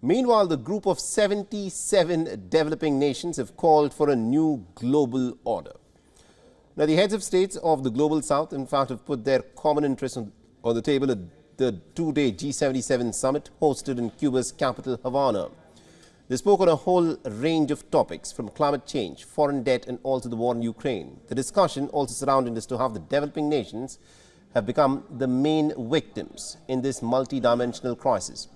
Meanwhile, the group of 77 developing nations have called for a new global order. Now, the heads of states of the Global South, in fact, have put their common interests on the table at the two-day G77 summit hosted in Cuba's capital, Havana. They spoke on a whole range of topics, from climate change, foreign debt, and also the war in Ukraine. The discussion also surrounded as to how the developing nations have become the main victims in this multi-dimensional crisis.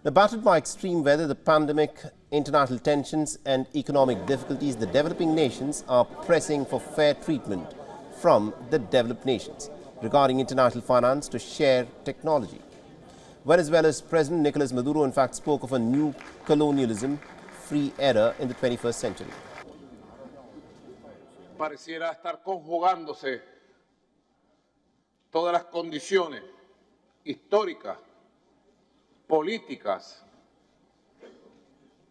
Now, battered by extreme weather, the pandemic, international tensions, and economic difficulties, the developing nations are pressing for fair treatment from the developed nations regarding international finance to share technology. Venezuela's President Nicolas Maduro, in fact, spoke of a new colonialism-free era in the 21st century. Pareciera estar conjugándose todas las condiciones históricas, políticas,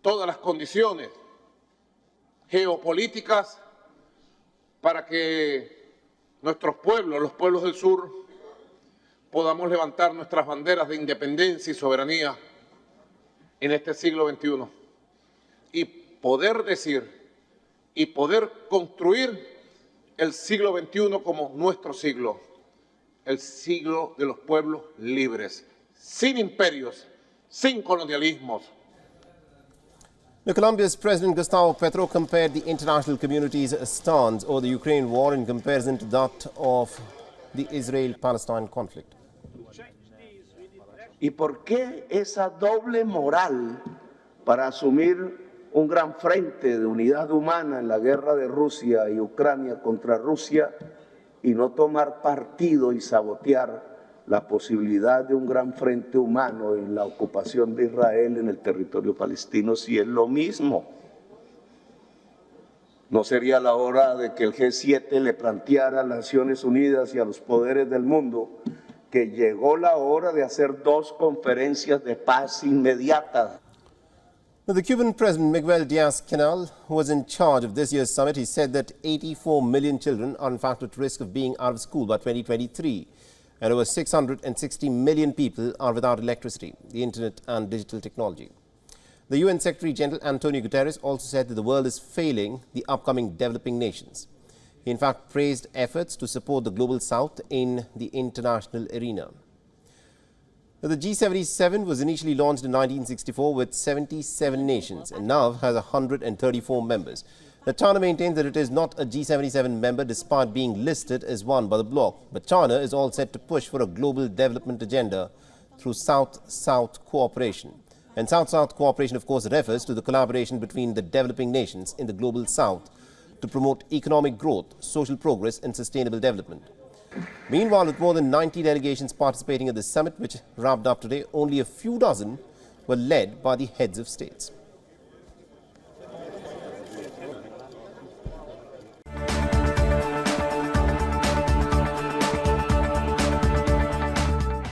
todas las condiciones geopolíticas para que nuestros pueblos, los pueblos del sur, podamos levantar nuestras banderas de independencia y soberanía en este siglo XXI y poder decir y poder construir el siglo XXI como nuestro siglo, el siglo de los pueblos libres, sin imperios, sin colonialismos. Now, Colombia's President Gustavo Petro compared the international community's stance over the Ukraine war in comparison to that of the Israel-Palestine conflict. ¿Y por qué esa doble moral para asumir un gran frente de unidad humana en la guerra de Rusia y Ucrania contra Rusia y no tomar partido y sabotear la posibilidad de un gran frente humano en la ocupación de Israel en el territorio palestino, si es lo mismo? ¿No sería la hora de que el G7 le planteara a las Naciones Unidas y a los poderes del mundo que llegó la hora de hacer dos conferencias de paz inmediatas? Now, the Cuban President Miguel Díaz-Canel, who was in charge of this year's summit, he said that 84 million children are in fact at risk of being out of school by 2023. And over 660 million people are without electricity, the internet and digital technology. The UN Secretary General Antonio Guterres also said that the world is failing the upcoming developing nations. He in fact praised efforts to support the Global South in the international arena. Now, the G77 was initially launched in 1964 with 77 nations and now has 134 members. Now, China maintains that it is not a G77 member despite being listed as one by the bloc. But China is all set to push for a global development agenda through South-South cooperation. And South-South cooperation, of course, refers to the collaboration between the developing nations in the Global South to promote economic growth, social progress and sustainable development. Meanwhile, with more than 90 delegations participating at the summit, which wrapped up today, only a few dozen were led by the heads of states.